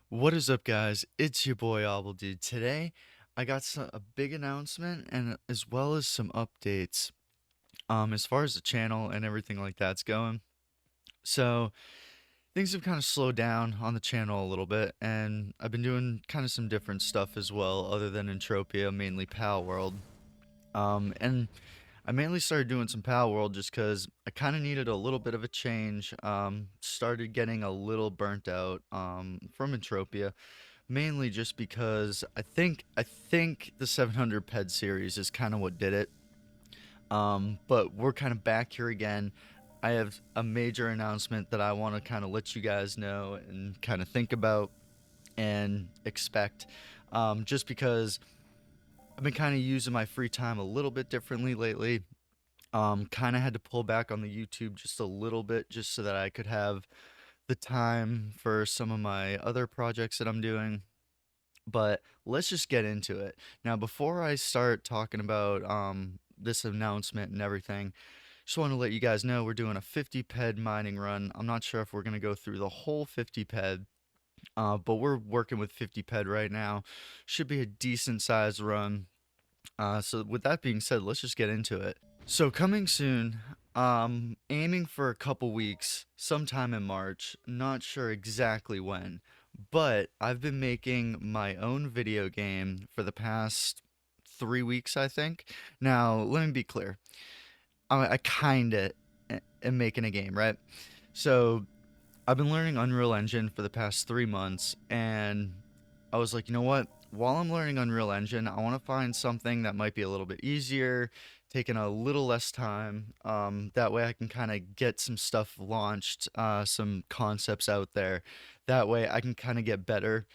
What is up, guys? It's your boy obbldude. Today, I got a big announcement and as well as some updates. As far as the channel and everything like that's going. So things have kind of slowed down on the channel a little bit, and I've been doing kind of some different stuff as well, other than Entropia, mainly Pal World. And I mainly started doing some Pal World just because I kind of needed a little bit of a change. Started getting a little burnt out from Entropia, mainly just because I think the 700 Ped series is kind of what did it. But we're kind of back here again. I have a major announcement that I want to kind of let you guys know and kind of think about and expect. Just because I've been kind of using my free time a little bit differently lately. Kind of had to pull back on the YouTube just a little bit just so that I could have the time for some of my other projects that I'm doing. But let's just get into it. Now, before I start talking about this announcement and everything, just want to let you guys know we're doing a 50 ped mining run. I'm not sure if we're going to go through the whole 50 ped, but we're working with 50 ped right now. Should be a decent sized run. So with that being said, let's just get into it. So coming soon, aiming for a couple weeks, sometime in March, not sure exactly when, but I've been making my own video game for the past 3 weeks, I think. Now, let me be clear. I kinda am making a game, right? So I've been learning Unreal Engine for the past 3 months, and I was like, you know what? While I'm learning Unreal Engine, I want to find something that might be a little bit easier, taking a little less time. That way I can kind of get some stuff launched, some concepts out there. That way I can kind of get better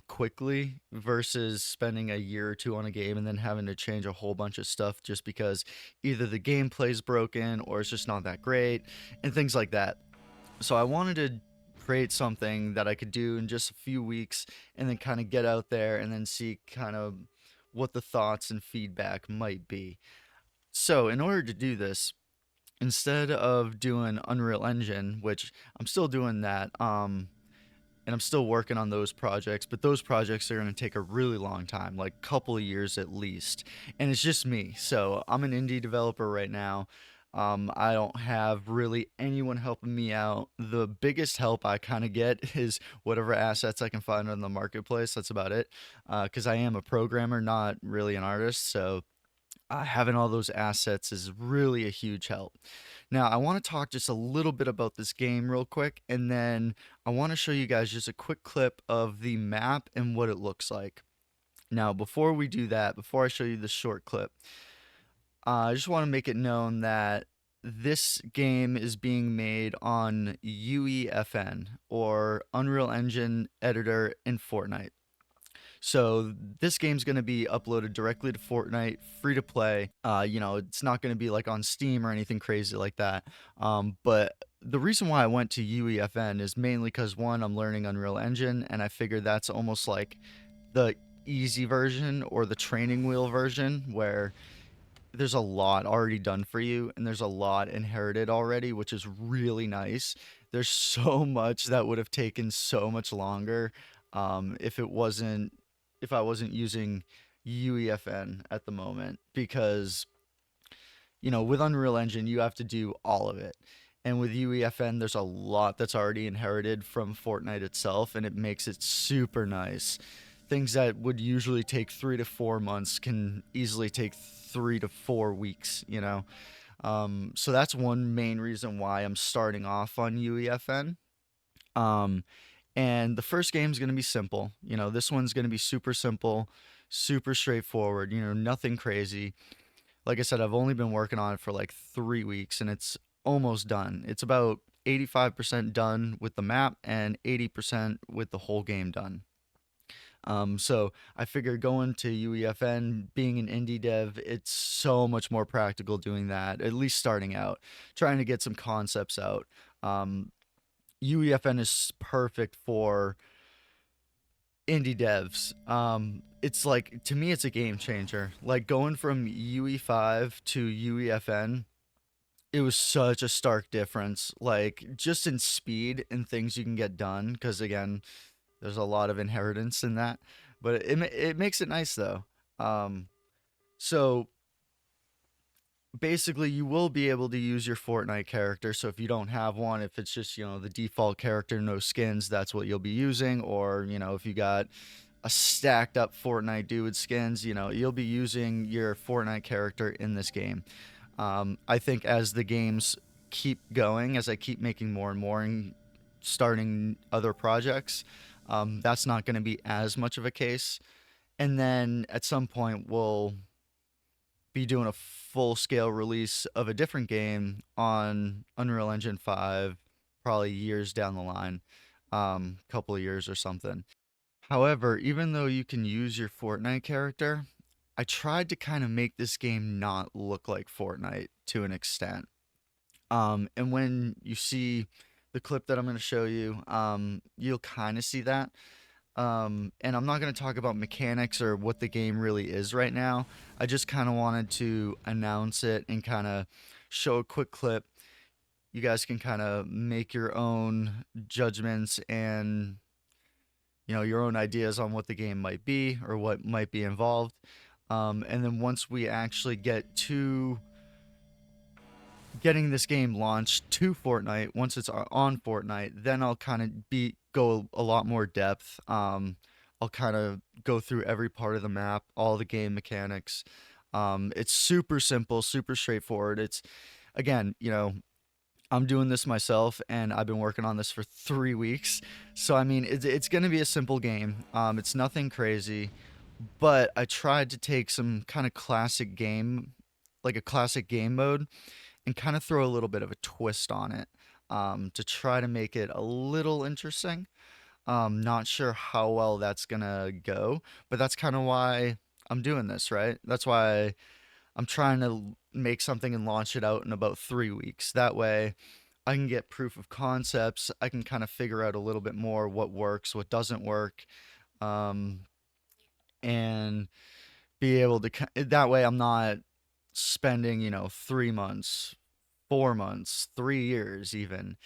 quickly versus spending a year or two on a game and then having to change a whole bunch of stuff just because either the gameplay's broken or it's just not that great and things like that. So I wanted to create something that I could do in just a few weeks and then kind of get out there and then see kind of what the thoughts and feedback might be. So, in order to do this, instead of doing Unreal Engine, which I'm still doing that, and I'm still working on those projects, but those projects are going to take a really long time, like a couple of years at least. And it's just me. So I'm an indie developer right now. I don't have really anyone helping me out. The biggest help I kind of get is whatever assets I can find on the marketplace. That's about it. Because I am a programmer, not really an artist. So having all those assets is really a huge help. Now, I want to talk just a little bit about this game real quick, and then I want to show you guys just a quick clip of the map and what it looks like. Now, before we do that, before I show you the short clip, I just want to make it known that this game is being made on UEFN, or Unreal Engine Editor in Fortnite. So this game's going to be uploaded directly to Fortnite, free to play. It's not going to be like on Steam or anything crazy like that. But the reason why I went to UEFN is mainly because one, I'm learning Unreal Engine, and I figured that's almost like the easy version or the training wheel version where there's a lot already done for you and there's a lot inherited already, which is really nice. There's so much that would have taken so much longer if I wasn't using UEFN at the moment because with Unreal Engine you have to do all of it. And with UEFN there's a lot that's already inherited from Fortnite itself and it makes it super nice. Things that would usually take 3 to 4 months can easily take 3 to 4 weeks, you know. So that's one main reason why I'm starting off on UEFN. Um, and the first game is going to be simple. This one's going to be super simple, super straightforward, nothing crazy. Like I said, I've only been working on it for like 3 weeks and it's almost done. It's about 85% done with the map and 80% with the whole game done. So I figured going to UEFN, being an indie dev, it's so much more practical doing that, at least starting out, trying to get some concepts out. Um, UEFN is perfect for indie devs. It's like, to me, it's a game changer. Like going from UE5 to UEFN, it was such a stark difference. Like just in speed and things you can get done. Because again, There's a lot of inheritance in that, but it makes it nice though. Um, so basically you will be able to use your Fortnite character. So if you don't have one, if it's just, the default character, no skins, that's what you'll be using. Or, if you got a stacked up Fortnite dude with skins, you'll be using your Fortnite character in this game. I think as the games keep going, as I keep making more and more and starting other projects, that's not going to be as much of a case. And then at some point, we'll be doing a full scale release of a different game on Unreal Engine 5, probably years down the line, couple of years or something. However, even though you can use your Fortnite character, I tried to kind of make this game not look like Fortnite to an extent. And when you see the clip that I'm going to show you, you'll kind of see that. And I'm not going to talk about mechanics or what the game really is right now. I just kind of wanted to announce it and kind of show a quick clip. You guys can kind of make your own judgments and your own ideas on what the game might be or what might be involved. And then once we actually get to getting this game launched to Fortnite, once it's on Fortnite, then I'll kind of go a lot more depth. I'll kind of go through every part of the map, all the game mechanics. It's super simple, super straightforward. It's again, I'm doing this myself, and I've been working on this for 3 weeks. So I mean, it's going to be a simple game. It's nothing crazy, but I tried to take some kind of classic game, like a classic game mode, and kind of throw a little bit of a twist on it, to try to make it a little interesting. Not sure how well that's gonna go, but that's kind of why I'm doing this, right? That's why I'm trying to make something and launch it out in about 3 weeks. That way, I can get proof of concepts. I can kind of figure out a little bit more what works, what doesn't work, um, and be able to. That way, I'm not spending 3 months, 4 months, 3 years, even,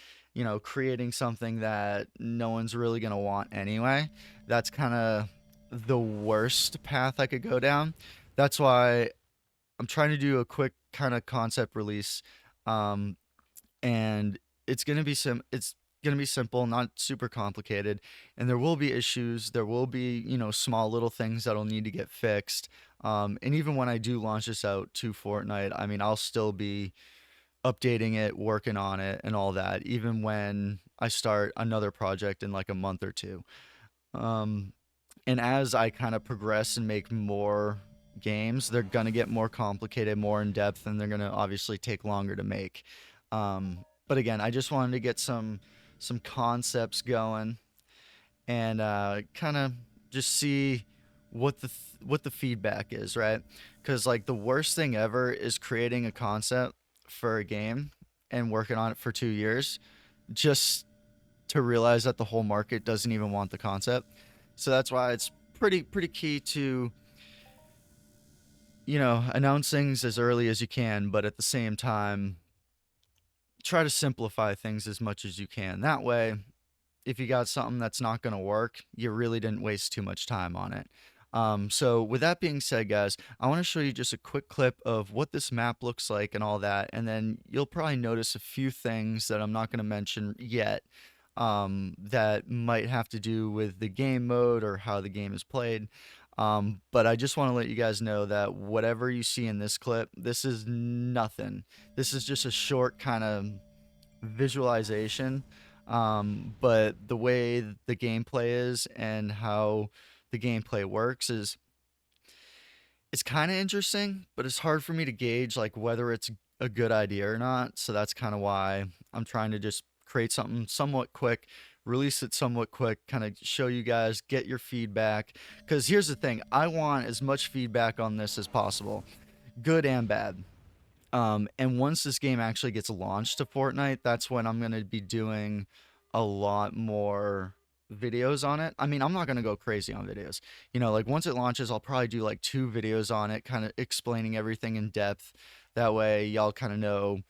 creating something that no one's really gonna want anyway. That's kind of the worst path I could go down. That's why I'm trying to do a quick kind of concept release, um, and it's gonna be simple, not super complicated, and there will be issues. There will be small little things that'll need to get fixed. And even when I do launch this out to Fortnite, I mean, I'll still be updating it, working on it, and all that, even when I start another project in like a month or two. Um, and as I kind of progress and make more games, they're gonna get more complicated, more in depth, and they're gonna obviously take longer to make. But again, I just wanted to get some concepts going and kind of just see what the feedback is, right? Because like the worst thing ever is creating a concept for a game and working on it for 2 years, just to realize that the whole market doesn't even want the concept. So that's why it's pretty key to announce things as early as you can, but at the same time try to simplify things as much as you can. That way, if you got something that's not going to work, you really didn't waste too much time on it. So with that being said, guys, I want to show you just a quick clip of what this map looks like and all that, and then you'll probably notice a few things that I'm not going to mention yet, that might have to do with the game mode or how the game is played. But I just want to let you guys know that whatever you see in this clip, this is nothing. This is just a short kind of visualization. But the way the gameplay is and how the gameplay works is it's kind of interesting, but it's hard for me to gauge like whether it's a good idea or not. So that's kind of why I'm trying to just create something somewhat quick, release it somewhat quick, kind of show you guys, get your feedback. Because here's the thing, I want as much feedback on this as possible, good and bad. And once this game actually gets launched to Fortnite, that's when I'm going to be doing a lot more videos on it. I mean, I'm not going to go crazy on videos. Like once it launches, I'll probably do like 2 videos on it, kind of explaining everything in depth. That way, y'all kind of know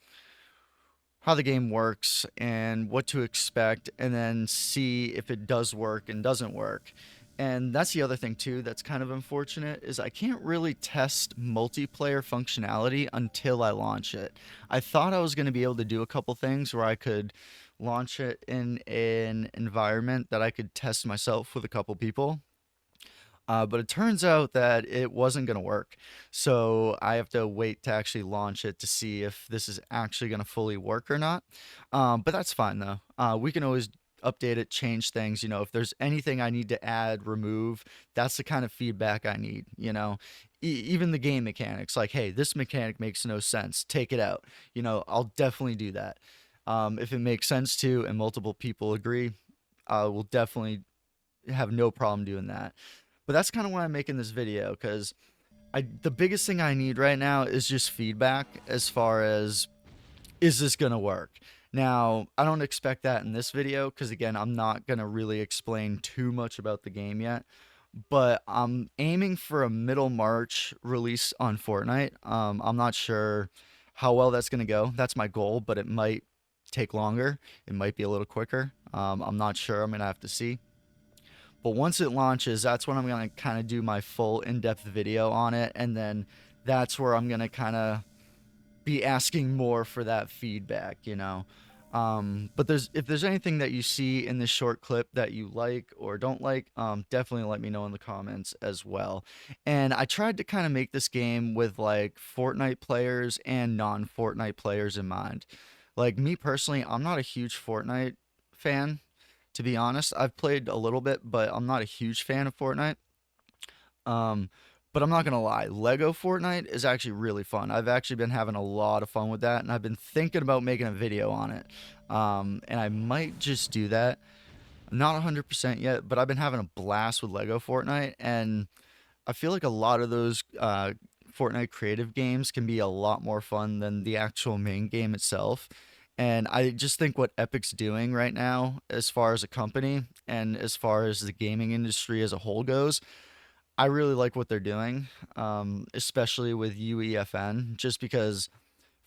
how the game works and what to expect, and then see if it does work and doesn't work. And that's the other thing too that's kind of unfortunate is I can't really test multiplayer functionality until I launch it. I thought I was going to be able to do a couple things where I could launch it in an environment that I could test myself with a couple people, but it turns out that it wasn't going to work. So I have to wait to actually launch it to see if this is actually going to fully work or not. But that's fine though. We can always update it, change things. If there's anything I need to add, remove, that's the kind of feedback I need. Even the game mechanics, like, hey, this mechanic makes no sense, take it out. I'll definitely do that. If it makes sense to and multiple people agree, I will definitely have no problem doing that. But that's kind of why I'm making this video, because the biggest thing I need right now is just feedback as far as, is this gonna work? Now, I don't expect that in this video because again, I'm not gonna really explain too much about the game yet. But I'm aiming for a middle March release on Fortnite. I'm not sure how well that's gonna go. That's my goal, but it might take longer. It might be a little quicker. I'm not sure. I'm gonna have to see. But once it launches, that's when I'm going to kind of do my full in-depth video on it. And then that's where I'm going to kind of be asking more for that feedback. But if there's anything that you see in this short clip that you like or don't like, definitely let me know in the comments as well. And I tried to kind of make this game with like Fortnite players and non-Fortnite players in mind. Like me personally, I'm not a huge Fortnite fan, to be honest. I've played a little bit, but I'm not a huge fan of Fortnite. Um, but I'm not gonna lie, Lego Fortnite is actually really fun. I've actually been having a lot of fun with that, and I've been thinking about making a video on it. And I might just do that. I'm not 100% yet, but I've been having a blast with Lego Fortnite, and I feel like a lot of those Fortnite creative games can be a lot more fun than the actual main game itself. And I just think what Epic's doing right now, as far as a company and as far as the gaming industry as a whole goes, I really like what they're doing, especially with UEFN, just because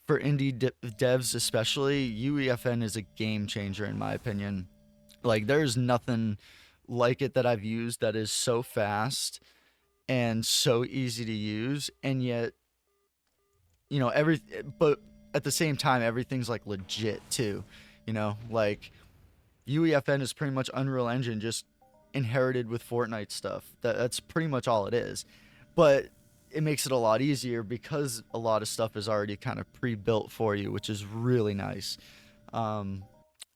for devs, especially, UEFN is a game changer, in my opinion. Like, there's nothing like it that I've used that is so fast and so easy to use, and yet but at the same time everything's like legit too. Like UEFN is pretty much Unreal Engine just inherited with Fortnite stuff. That's pretty much all it is, but it makes it a lot easier because a lot of stuff is already kind of pre-built for you, which is really nice. um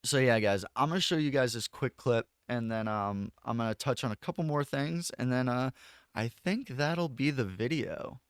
so yeah, guys, I'm gonna show you guys this quick clip, and then I'm gonna touch on a couple more things, and then I think that'll be the video.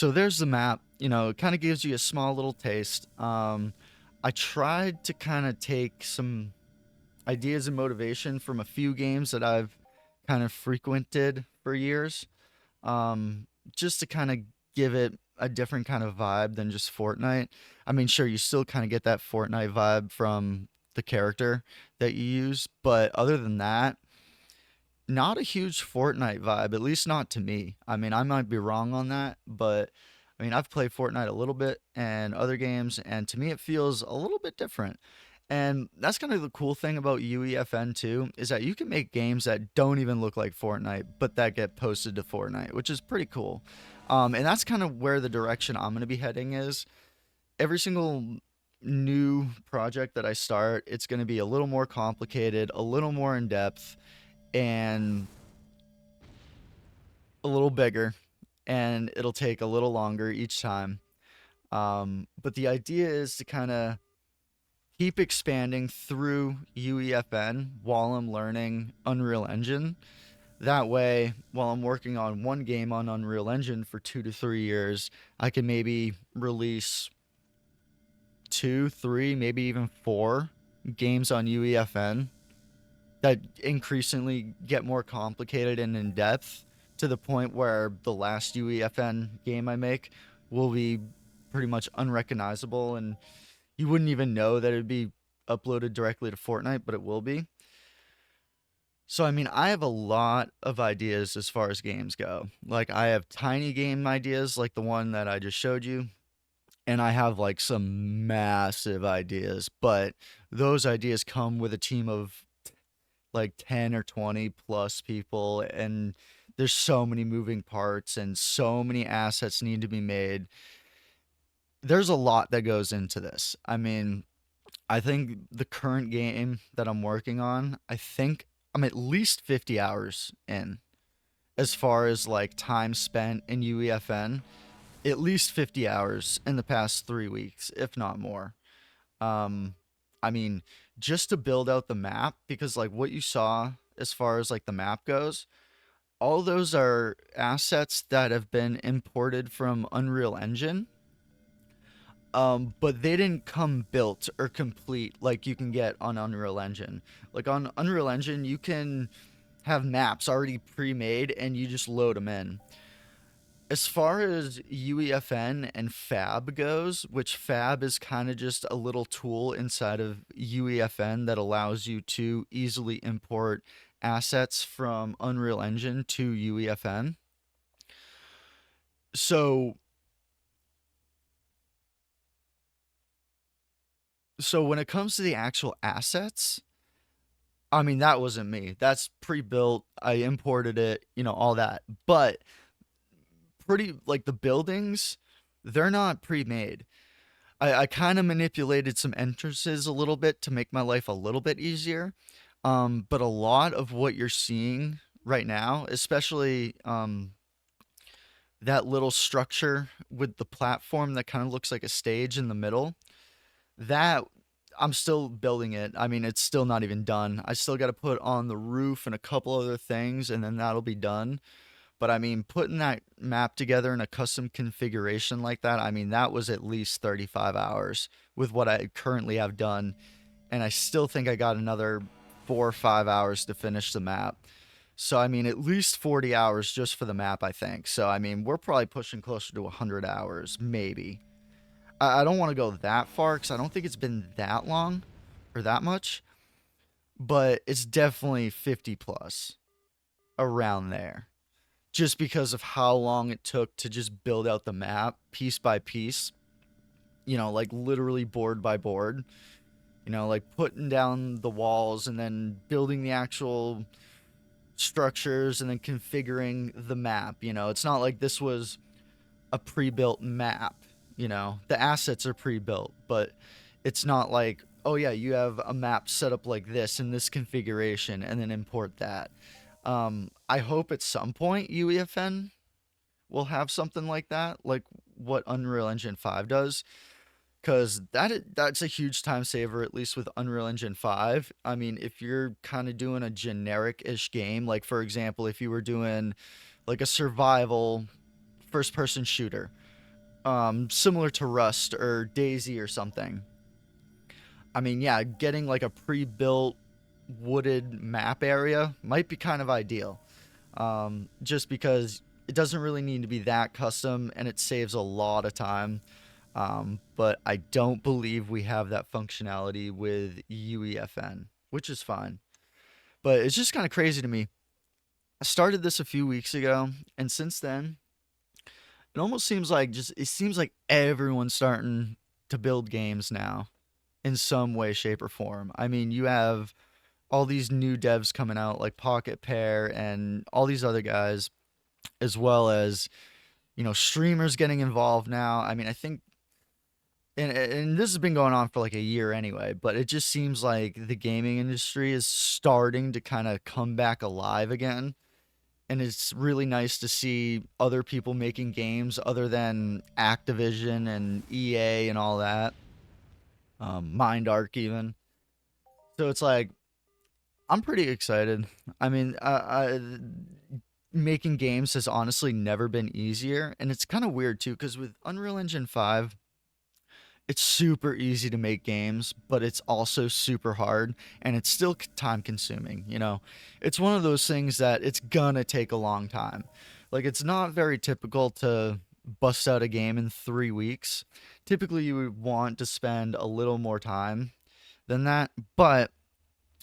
So there's the map. It kind of gives you a small little taste. I tried to kind of take some ideas and motivation from a few games that I've kind of frequented for years, just to kind of give it a different kind of vibe than just Fortnite. I mean, sure, you still kind of get that Fortnite vibe from the character that you use, but other than that, not a huge Fortnite vibe, at least not to me. I mean, I might be wrong on that, but I mean, I've played Fortnite a little bit and other games, and to me, it feels a little bit different. And that's kind of the cool thing about UEFN too, is that you can make games that don't even look like Fortnite, but that get posted to Fortnite, which is pretty cool. And that's kind of where the direction I'm going to be heading is. Every single new project that I start, it's going to be a little more complicated, a little more in depth, and a little bigger, and it'll take a little longer each time. But the idea is to kind of keep expanding through UEFN while I'm learning Unreal Engine. That way, while I'm working on one game on Unreal Engine for 2 to 3 years, I can maybe release two, three, maybe even four games on UEFN that increasingly get more complicated and in depth to the point where the last UEFN game I make will be pretty much unrecognizable, and you wouldn't even know that it'd be uploaded directly to Fortnite, but it will be. So, I mean, I have a lot of ideas as far as games go. Like, I have tiny game ideas like the one that I just showed you, and I have like some massive ideas, but those ideas come with a team of like 10 or 20 plus people, and there's so many moving parts and so many assets need to be made. There's a lot that goes into this. I mean, I think the current game that I'm working on, I think I'm at least 50 hours in as far as like time spent in UEFN, at least 50 hours in the past 3 weeks, if not more. Um, I mean, just to build out the map, because like what you saw as far as like the map goes, all those are assets that have been imported from Unreal Engine. But they didn't come built or complete like you can get on Unreal Engine. Like on Unreal Engine, you can have maps already pre-made and you just load them in. As far as UEFN and Fab goes, which Fab is kind of just a little tool inside of UEFN that allows you to easily import assets from Unreal Engine to UEFN. So so when it comes to the actual assets, I mean that wasn't me. That's pre-built. I imported it, all that. But pretty like the buildings, they're not pre-made. I kind of manipulated some entrances a little bit to make my life a little bit easier. But a lot of what you're seeing right now, especially that little structure with the platform that kind of looks like a stage in the middle, that I'm still building it. I mean, it's still not even done. I still got to put on the roof and a couple other things, and then that'll be done. But I mean, putting that map together in a custom configuration like that, I mean, that was at least 35 hours with what I currently have done. And I still think I got another 4 or 5 hours to finish the map. So, I mean, at least 40 hours just for the map, I think. So, I mean, we're probably pushing closer to 100 hours, maybe. I don't want to go that far because I don't think it's been that long or that much, but it's definitely 50 plus around there, just because of how long it took to just build out the map piece by piece, like literally board by board, like putting down the walls and then building the actual structures and then configuring the map. It's not like this was a pre-built map. The assets are pre-built, but it's not like, oh yeah, you have a map set up like this in this configuration and then import that. I hope at some point UEFN will have something like that, like what Unreal Engine 5 does, because that's a huge time saver, at least with Unreal Engine 5. I mean, if you're kind of doing a generic-ish game, like for example, if you were doing like a survival first-person shooter, similar to Rust or Daisy or something. I mean, yeah, getting like a pre-built wooded map area might be kind of ideal. Just because it doesn't really need to be that custom and it saves a lot of time. But I don't believe we have that functionality with UEFN, which is fine. But it's just kind of crazy to me. I started this a few weeks ago, and since then, it almost seems like it seems like everyone's starting to build games now in some way, shape, or form. I mean, you have all these new devs coming out like Pocket Pair and all these other guys, as well as streamers getting involved now. I mean, I think and this has been going on for like a year anyway, but it just seems like the gaming industry is starting to kind of come back alive again. And it's really nice to see other people making games other than Activision and EA and all that, Mind Arc even. So it's like I'm pretty excited. I mean, making games has honestly never been easier, and it's kind of weird too because with Unreal Engine 5, it's super easy to make games, but it's also super hard and it's still time consuming, It's one of those things that it's gonna take a long time. Like it's not very typical to bust out a game in 3 weeks. Typically you would want to spend a little more time than that, but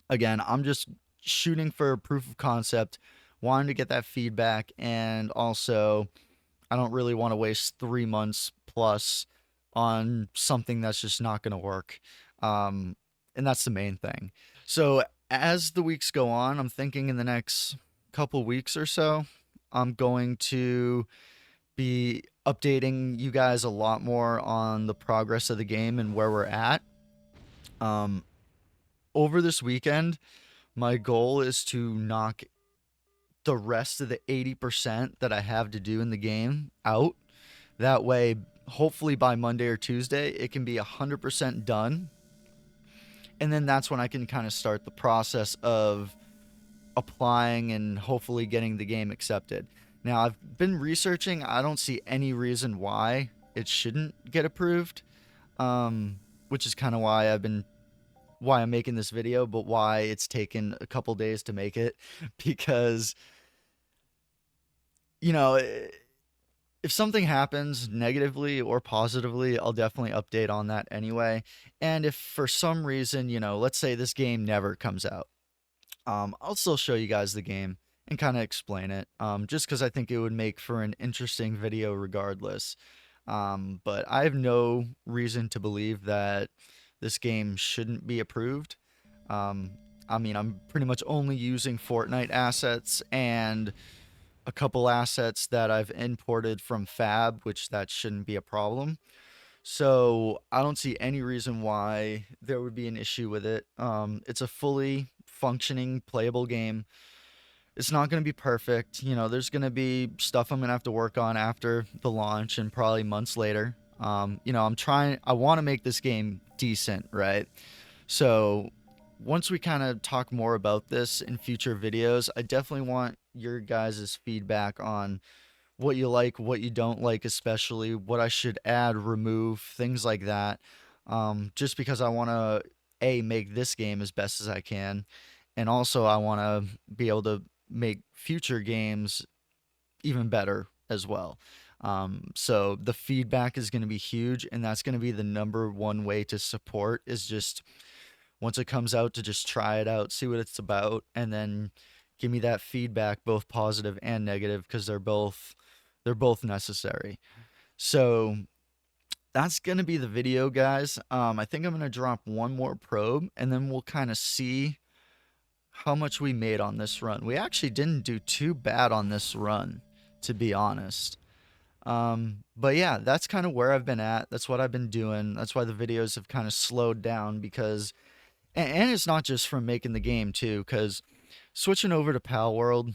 again, I'm just shooting for proof of concept, wanting to get that feedback, and also I don't really want to waste 3 months plus on something that's just not going to work. And that's the main thing. So as the weeks go on, I'm thinking in the next couple weeks or so, I'm going to be updating you guys a lot more on the progress of the game and where we're at. Um, Over this weekend, my goal is to knock the rest of the 80% that I have to do in the game out. That way, hopefully by Monday or Tuesday, it can be 100% done. And then that's when I can kind of start the process of applying and hopefully getting the game accepted. Now, I've been researching. I don't see any reason why it shouldn't get approved, which is kind of why I'm making this video, but why it's taken a couple days to make it because you know if something happens negatively or positively, I'll definitely update on that anyway. And if for some reason, let's say this game never comes out, I'll still show you guys the game and kind of explain it, just because I think it would make for an interesting video regardless. But I have no reason to believe that this game shouldn't be approved. Um, I mean, I'm pretty much only using Fortnite assets and a couple assets that I've imported from Fab, which that shouldn't be a problem. So I don't see any reason why there would be an issue with it. It's a fully functioning, playable game. It's not going to be perfect. There's going to be stuff I'm going to have to work on after the launch and probably months later. I want to make this game decent, right? So once we kind of talk more about this in future videos, I definitely want your guys' feedback on what you like, what you don't like, especially what I should add, remove, things like that. Just because I want to make this game as best as I can, and also I want to be able to make future games even better as well. So the feedback is going to be huge, and that's going to be the number one way to support is just once it comes out to just try it out, see what it's about, and then give me that feedback, both positive and negative, because they're both necessary. So that's gonna be the video, guys. I think I'm gonna drop one more probe, and then we'll kind of see how much we made on this run. We actually didn't do too bad on this run, to be honest. But yeah, that's kind of where I've been at. That's what I've been doing. That's why the videos have kind of slowed down because and it's not just from making the game too, because switching over to Pal World,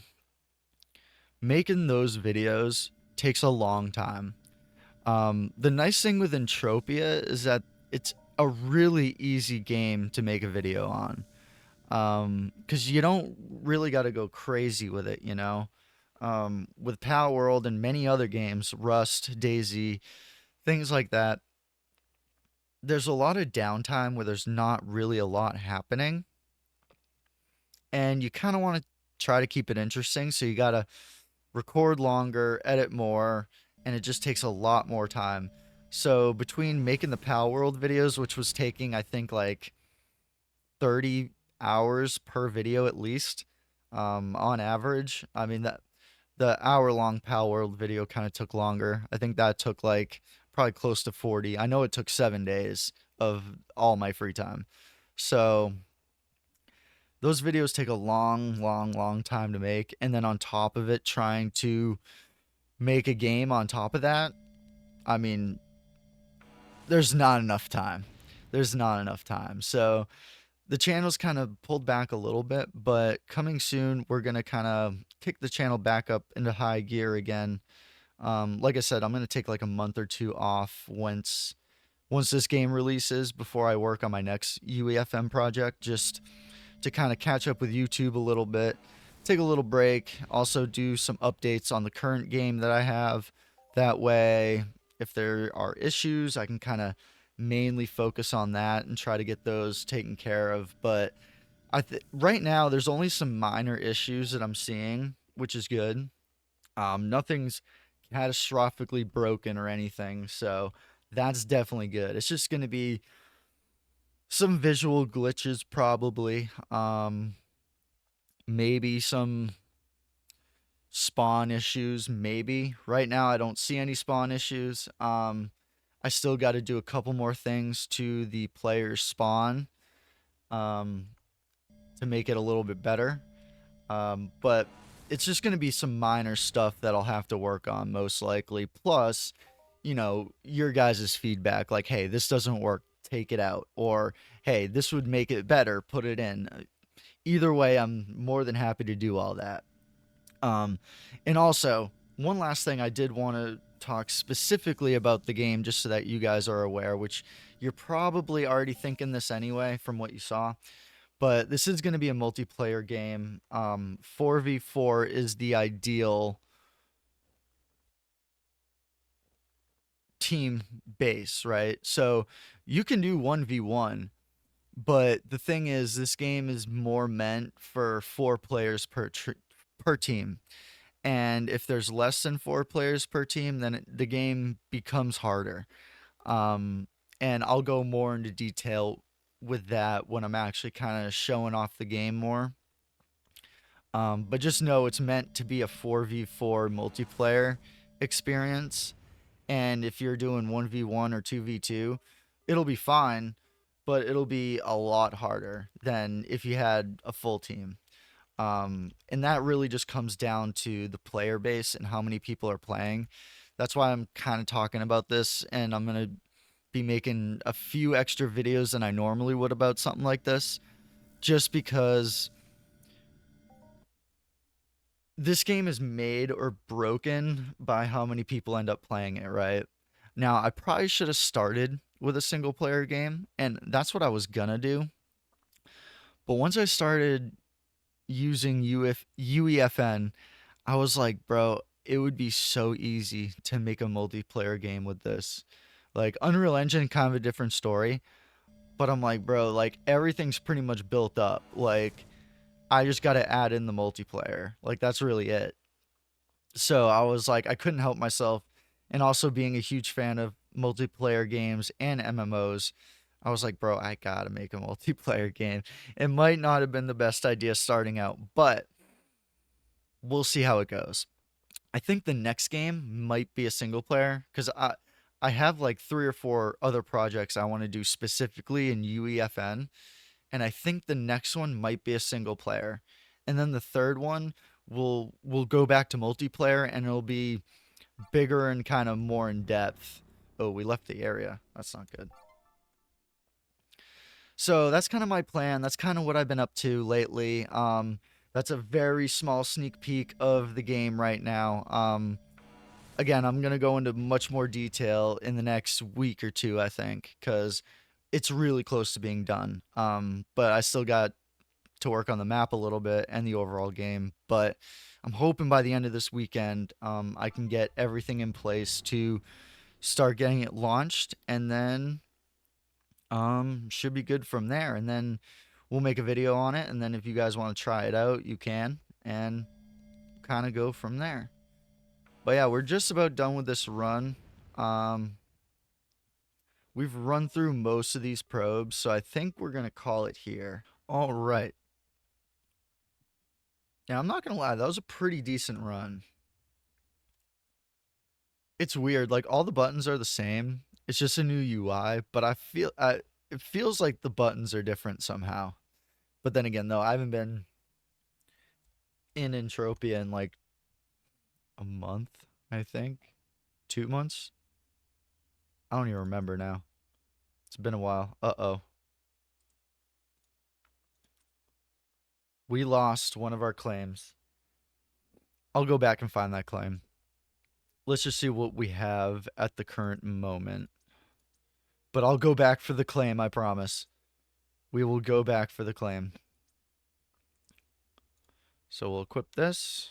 making those videos takes a long time. The nice thing with Entropia is that it's a really easy game to make a video on, because you don't really got to go crazy with it. With Pal World and many other games, Rust, Daisy, things like that. There's a lot of downtime where there's not really a lot happening, and you kind of want to try to keep it interesting. So you got to record longer, edit more, and it just takes a lot more time. So between making the Pal World videos, which was taking, I think, like 30 hours per video at least, on average. I mean, that the hour long Pal World video kind of took longer. I think that took like probably close to 40. I know it took 7 days of all my free time. So those videos take a long, long, long time to make. And then on top of it, trying to make a game on top of that, I mean, there's not enough time. There's not enough time. So the channel's kind of pulled back a little bit, but coming soon, we're going to kind of kick the channel back up into high gear again. Like I said, I'm going to take like a month or two off once this game releases before I work on my next UEFN project, just to kind of catch up with YouTube a little bit, take a little break, also do some updates on the current game that I have. That way, if there are issues, I can kind of mainly focus on that and try to get those taken care of. But right now there's only some minor issues that I'm seeing, which is good. Nothing's catastrophically broken or anything, so that's definitely good. It's just going to be some visual glitches probably. Maybe some spawn issues, maybe. Right now I don't see any spawn issues. I still got to do a couple more things to the player's spawn, um, to make it a little bit better. But it's just going to be some minor stuff that I'll have to work on most likely. Plus, your guys' feedback, like, hey, this doesn't work, take it out. Or, hey, this would make it better, put it in. Either way, I'm more than happy to do all that. Um, and also, one last thing I did want to talk specifically about the game, just so that you guys are aware, which you're probably already thinking this anyway from what you saw. But this is going to be a multiplayer game. 4v4 is the ideal team base, right? So you can do 1v1, but the thing is, this game is more meant for 4 players per team. And if there's less than 4 players per team, then the game becomes harder. Um, and I'll go more into detail with that when I'm actually kind of showing off the game more. But just know it's meant to be a 4v4 multiplayer experience. And if you're doing 1v1 or 2v2, it'll be fine, but it'll be a lot harder than if you had a full team. And that really just comes down to the player base and how many people are playing. That's why I'm kind of talking about this, and I'm going to be making a few extra videos than I normally would about something like this, just because this game is made or broken by how many people end up playing it, right? Now, I probably should have started with a single player game, and that's what I was gonna do. But once I started using UEFN, I was like, bro, it would be so easy to make a multiplayer game with this. Like, Unreal Engine, kind of a different story. But I'm like, bro, like, everything's pretty much built up. Like, I just got to add in the multiplayer. Like, that's really it. So I was like, I couldn't help myself. And also being a huge fan of multiplayer games and MMOs, I was like, bro, I gotta make a multiplayer game. It might not have been the best idea starting out, but we'll see how it goes. I think the next game might be a single player because I have like 3 or 4 other projects I want to do specifically in UEFN, and I think the next one might be a single player, and then the third one will go back to multiplayer, and it'll be bigger and kind of more in depth. Oh, we left the area. That's not good. So that's kind of my plan. That's kind of what I've been up to lately. That's a very small sneak peek of the game right now. Again, I'm gonna go into much more detail in the next week or two, I think, because it's really close to being done. But I still got to work on the map a little bit and the overall game. But I'm hoping by the end of this weekend, I can get everything in place to start getting it launched, and then should be good from there. And then we'll make a video on it, and then if you guys want to try it out, you can, and kind of go from there. But yeah, we're just about done with this run. Um, we've run through most of these probes, so I think we're gonna call it here. All right. Yeah, I'm not gonna lie, that was a pretty decent run. It's weird, like all the buttons are the same. It's just a new UI, but it feels like the buttons are different somehow. But then again, though, I haven't been in Entropia in like a month, I think. 2 months? I don't even remember now. It's been a while. Uh-oh. We lost one of our claims. I'll go back and find that claim. Let's just see what we have at the current moment. But I'll go back for the claim, I promise. We will go back for the claim. So we'll equip this.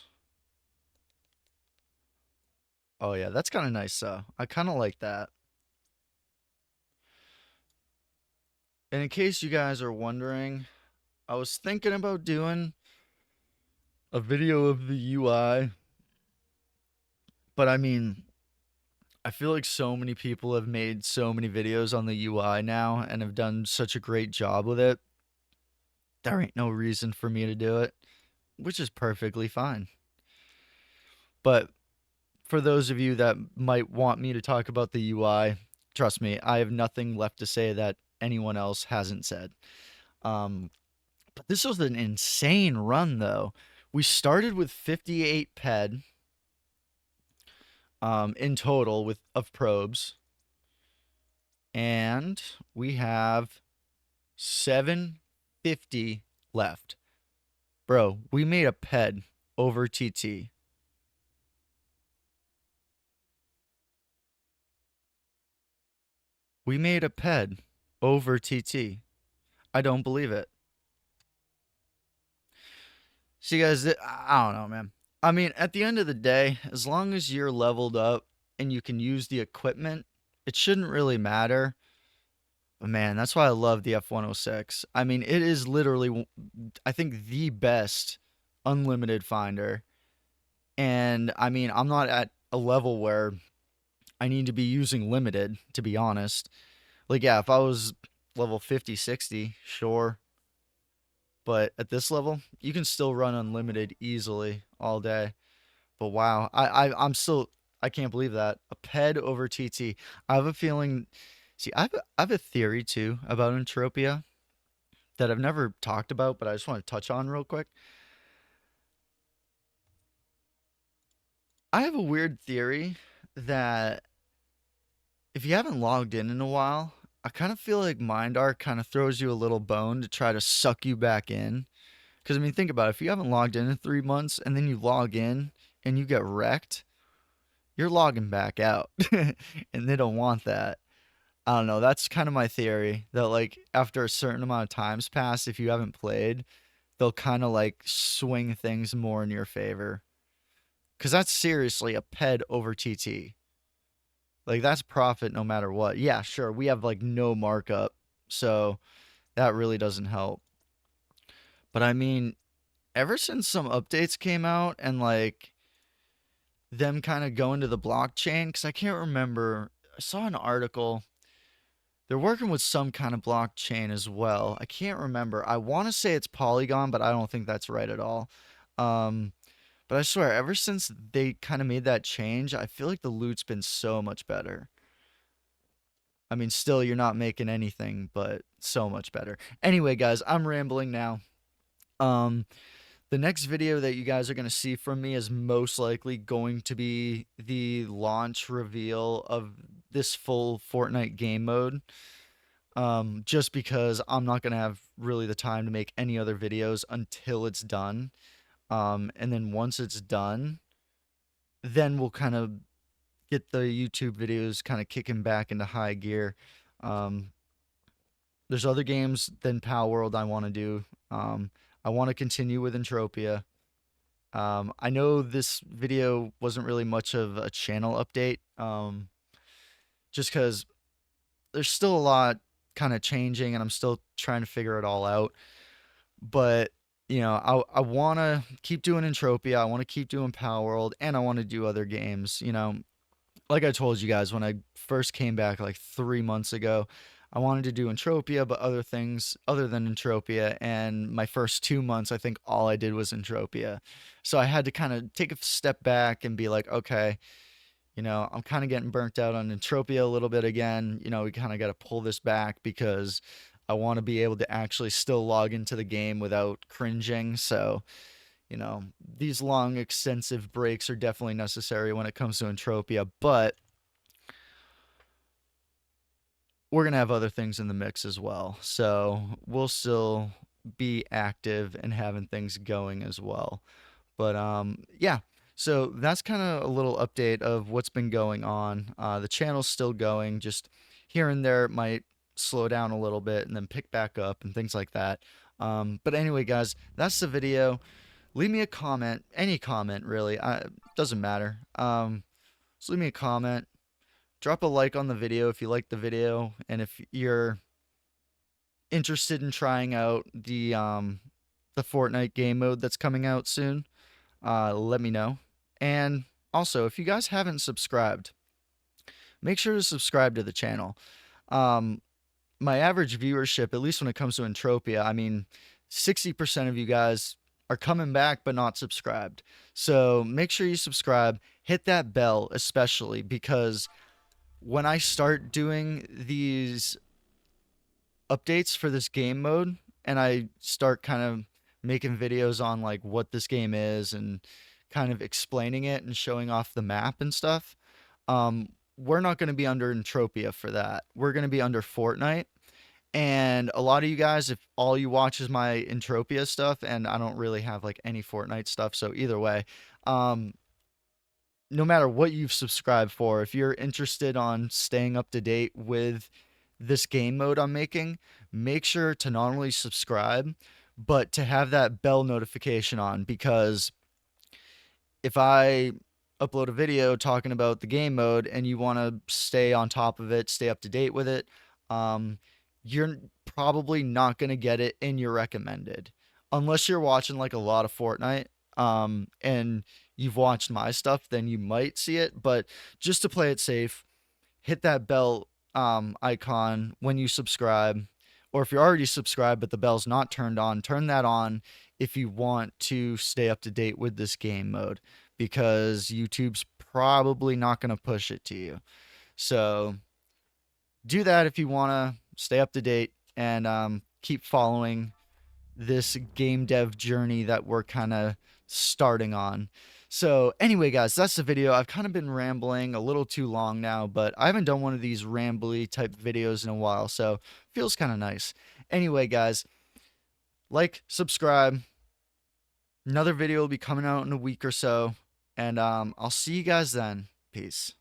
Oh yeah, that's kind of nice though. I kind of like that. And in case you guys are wondering, I was thinking about doing a video of the UI, but I mean, I feel like so many people have made so many videos on the UI now and have done such a great job with it. There ain't no reason for me to do it, which is perfectly fine. But for those of you that might want me to talk about the UI, trust me, I have nothing left to say that anyone else hasn't said. But this was an insane run, though. We started with 58 ped in total of probes, and we have 750 left. Bro, we made a ped over TT. We made a ped over TT. I don't believe it. See, guys, I don't know, man. I mean, at the end of the day, as long as you're leveled up and you can use the equipment, it shouldn't really matter. But man, that's why I love the F106. I mean, it is literally, I think, the best unlimited finder. And I mean, I'm not at a level where I need to be using limited, to be honest. Like, yeah, if I was level 50, 60, sure. But at this level, you can still run unlimited easily all day. But wow, I'm still, I can't believe that. A ped over TT. I have a feeling, see, I have a theory too about Entropia that I've never talked about, but I just want to touch on real quick. I have a weird theory that if you haven't logged in a while, I kind of feel like MindArk kind of throws you a little bone to try to suck you back in. Because, I mean, think about it. If you haven't logged in 3 months and then you log in and you get wrecked, you're logging back out. And they don't want that. I don't know. That's kind of my theory that, like, after a certain amount of time's passed, if you haven't played, they'll kind of like swing things more in your favor. Because that's seriously a ped over TT. Like, that's profit no matter what. Yeah, sure. We have like no markup. So that really doesn't help. But I mean, ever since some updates came out and like them kind of going to the blockchain, because I can't remember, I saw an article. They're working with some kind of blockchain as well. I can't remember. I want to say it's Polygon, but I don't think that's right at all. Um, but I swear, ever since they kind of made that change, I feel like the loot's been so much better. I mean, still, you're not making anything, but so much better. Anyway, guys, I'm rambling now. Um, the next video that you guys are going to see from me is most likely going to be the launch reveal of this full Fortnite game mode. Just because I'm not going to have really the time to make any other videos until it's done. And then once it's done, then we'll kind of get the YouTube videos kind of kicking back into high gear. Um, there's other games than Pal World I want to do. I want to continue with Entropia. I know this video wasn't really much of a channel update. just because there's still a lot kind of changing and I'm still trying to figure it all out. But I want to keep doing Entropia. I want to keep doing Power World, and I want to do other games. Like I told you guys when I first came back like 3 months ago, I wanted to do Entropia, but other things other than Entropia. And my first 2 months, I think all I did was Entropia. So I had to kind of take a step back and be like, okay, I'm kind of getting burnt out on Entropia a little bit again. We kind of got to pull this back because I want to be able to actually still log into the game without cringing. So, these long, extensive breaks are definitely necessary when it comes to Entropia, but we're going to have other things in the mix as well. So we'll still be active and having things going as well. But yeah, so that's kind of a little update of what's been going on. The channel's still going, just here and there it might slow down a little bit and then pick back up and things like that. But anyway, guys, that's the video. Leave me a comment, any comment really. Doesn't matter. Just leave me a comment. Drop a like on the video if you like the video, and if you're interested in trying out the Fortnite game mode that's coming out soon, let me know. And also, if you guys haven't subscribed, make sure to subscribe to the channel. My average viewership, at least when it comes to Entropia, I mean, 60% of you guys are coming back but not subscribed. So make sure you subscribe, hit that bell especially, because when I start doing these updates for this game mode and I start kind of making videos on like what this game is and kind of explaining it and showing off the map and stuff, we're not going to be under Entropia for that. We're going to be under Fortnite. And a lot of you guys, if all you watch is my Entropia stuff, and I don't really have like any Fortnite stuff, so either way, no matter what you've subscribed for, if you're interested on staying up to date with this game mode I'm making, make sure to not only subscribe, but to have that bell notification on, because if I upload a video talking about the game mode and you want to stay on top of it, stay up to date with it, you're probably not going to get it in your recommended unless you're watching like a lot of Fortnite. And you've watched my stuff, then you might see it. But just to play it safe, hit that bell icon when you subscribe. Or if you're already subscribed but the bell's not turned on, turn that on if you want to stay up to date with this game mode, because YouTube's probably not going to push it to you. So do that if you want to stay up to date and keep following this game dev journey that we're kind of starting on. So anyway, guys, that's the video. I've kind of been rambling a little too long now, but I haven't done one of these rambly type videos in a while, so feels kind of nice. Anyway, guys, like, subscribe. Another video will be coming out in a week or so, and I'll see you guys then. Peace.